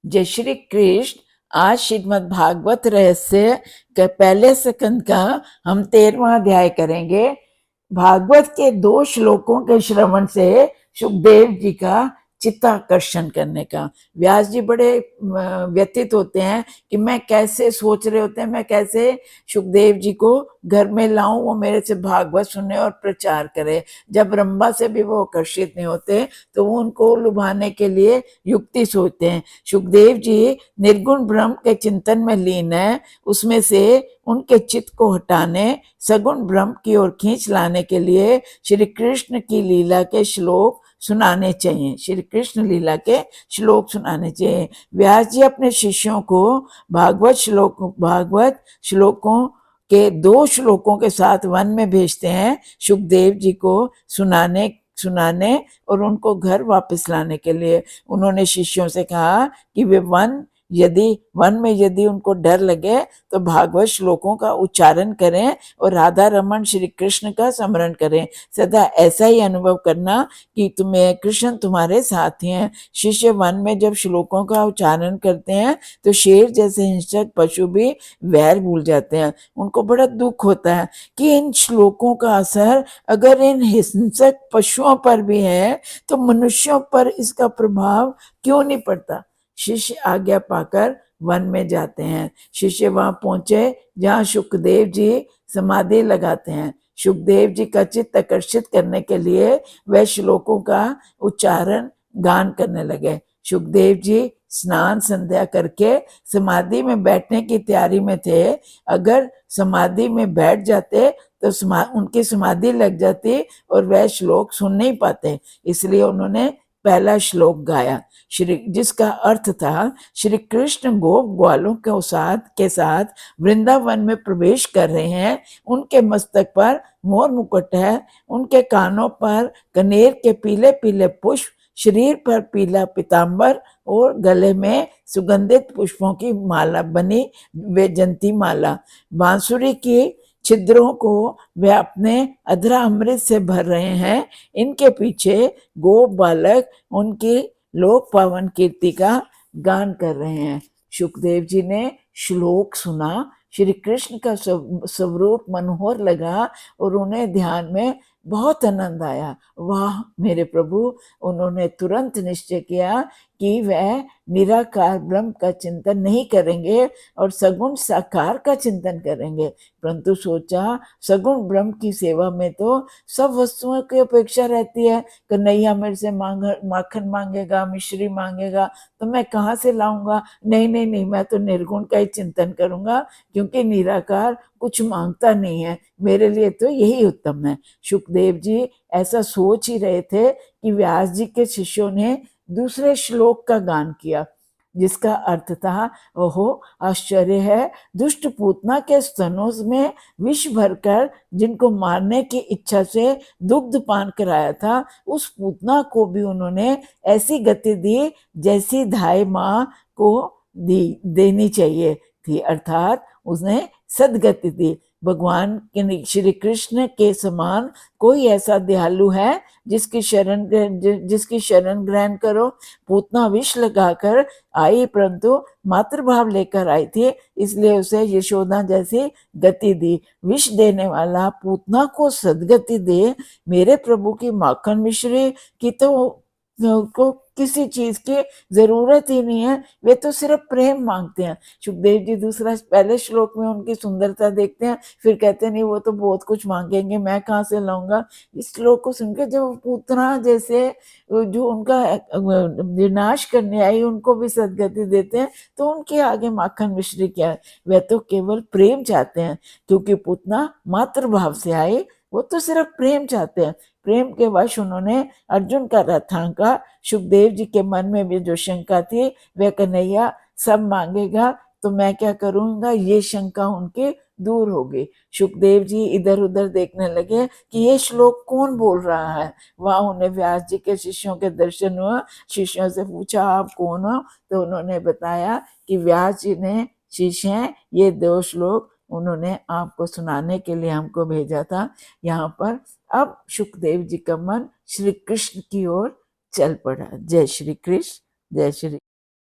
जय श्री कृष्ण। आज श्रीमद् भागवत रहस्य के पहले स्कंद का हम 13वां अध्याय करेंगे। भागवत के 2 श्लोकों के श्रवण से सुखदेव जी का चित्ताकर्षण करने का। व्यास जी बड़े व्यतीत होते हैं कि मैं कैसे सोच रहे होते हैं, मैं कैसे सुखदेव जी को घर में लाऊं, वो मेरे से भागवत सुने और प्रचार करे। जब रंभा से भी वो आकर्षित नहीं होते तो वो उनको लुभाने के लिए युक्ति सोचते हैं। सुखदेव जी निर्गुण ब्रह्म के चिंतन में लीन है, उसमें से उनके चित्त को हटाने, सगुण ब्रह्म की ओर खींच लाने के लिए श्री कृष्ण की लीला के श्लोक सुनाने चाहिए। श्री कृष्ण लीला के श्लोक सुनाने चाहिए। व्यास जी अपने शिष्यों को भागवत श्लोकों के 2 श्लोकों के साथ वन में भेजते हैं, सुखदेव जी को सुनाने और उनको घर वापस लाने के लिए। उन्होंने शिष्यों से कहा कि वे वन में यदि उनको डर लगे तो भागवत श्लोकों का उच्चारण करें और राधा रमन श्री कृष्ण का स्मरण करें। सदा ऐसा ही अनुभव करना कि तुम्हें कृष्ण तुम्हारे साथ ही हैं। शिष्य वन में जब श्लोकों का उच्चारण करते हैं तो शेर जैसे हिंसक पशु भी वैर भूल जाते हैं। उनको बड़ा दुख होता है कि इन श्लोकों का असर अगर इन हिंसक पशुओं पर भी है तो मनुष्यों पर इसका प्रभाव क्यों नहीं पड़ता। शिष्य आज्ञा पाकर वन में जाते हैं। शिष्य वहां पहुंचे जहां सुखदेव जी समाधि लगाते हैं। सुखदेव जी का चित्त आकर्षित करने के लिए वह श्लोकों का उच्चारण गान करने लगे। सुखदेव जी स्नान संध्या करके समाधि में बैठने की तैयारी में थे। अगर समाधि में बैठ जाते तो उनकी समाधि लग जाती और वह श्लोक सुन नहीं पाते। इसलिए उन्होंने पहला श्लोक गाया, जिसका अर्थ था श्री कृष्ण गोप ग्वालों के साथ वृंदावन में प्रवेश कर रहे हैं। उनके मस्तक पर मोर मुकुट है, उनके कानों पर कनेर के पीले पीले पुष्प, शरीर पर पीला पीताम्बर और गले में सुगंधित पुष्पों की माला बनी वैजंती माला। बांसुरी की छिद्रों को वे अपने अधरा अमृत से भर रहे हैं। इनके पीछे गोप बालक उनकी लोक पावन कीर्ति का गान कर रहे हैं। सुखदेव जी ने श्लोक सुना, श्री कृष्ण का स्वरूप मनोहर लगा और उन्हें ध्यान में बहुत आनंद आया। वाह मेरे प्रभु! उन्होंने तुरंत निश्चय किया कि वह निराकार ब्रह्म का चिंतन नहीं करेंगे और सगुण साकार का चिंतन करेंगे। परंतु सोचा सगुण ब्रह्म की सेवा में तो सब वस्तुओं की अपेक्षा रहती है। कन्हैया मेरे से माखन मांगेगा, मिश्री मांगेगा तो मैं कहाँ से लाऊंगा? नहीं नहीं नहीं, मैं तो निर्गुण का ही चिंतन करूंगा क्योंकि निराकार कुछ मांगता नहीं है, मेरे लिए तो यही उत्तम है। सुखदेव जी ऐसा सोच ही रहे थे कि व्यास जी के शिष्यों ने दूसरे श्लोक का गान किया, जिसका अर्थ था, ओहो आश्चर्य है, दुष्ट पूतना के स्तनों में विष भरकर जिनको मारने की इच्छा से दुग्ध पान कराया था, उस पूतना को भी उन्होंने ऐसी गति दी जैसी धाय माँ को देनी चाहिए थी, अर्थात उसने सदगति दी। भगवान के श्री कृष्ण के समान कोई ऐसा दयालु है जिसकी शरण ग्रहण करो। पूतना विष लगाकर आई परंतु मातृभाव लेकर आई थी, इसलिए उसे यशोदा जैसी गति दी। विष देने वाला पूतना को सदगति दे, मेरे प्रभु की माखन मिश्री की तो को किसी चीज की जरूरत ही नहीं है, वे तो सिर्फ प्रेम मांगते हैं। सुखदेव जी दूसरा पहले श्लोक में उनकी सुंदरता देखते हैं, फिर कहते हैं नहीं वो तो बहुत कुछ मांगेंगे, मैं कहाँ से लाऊंगा। इस श्लोक को सुनकर जब पूतना जैसे जो उनका विनाश करने आई उनको भी सदगति देते हैं तो उनके आगे माखन मिश्री क्या है, वे तो केवल प्रेम चाहते हैं। क्योंकि पूतना मातृभाव से आए, वो तो सिर्फ प्रेम चाहते हैं। प्रेम के वश उन्होंने अर्जुन का रथ हांका। सुखदेव जी के मन में भी जो शंका थी, वह कन्हैया सब मांगेगा तो मैं क्या करूंगा, ये शंका उनकी दूर हो गई। सुखदेव जी इधर उधर देखने लगे कि ये श्लोक कौन बोल रहा है। वहां उन्हें व्यास जी के शिष्यों के दर्शन हुआ। शिष्यों से पूछा आप कौन हो, तो उन्होंने बताया कि व्यास जी ने शिष्य हैं, ये 2 श्लोक उन्होंने आपको सुनाने के लिए हमको भेजा था। यहाँ पर अब सुखदेव जी का मन श्री कृष्ण की ओर चल पड़ा। जय श्री कृष्ण, जय श्री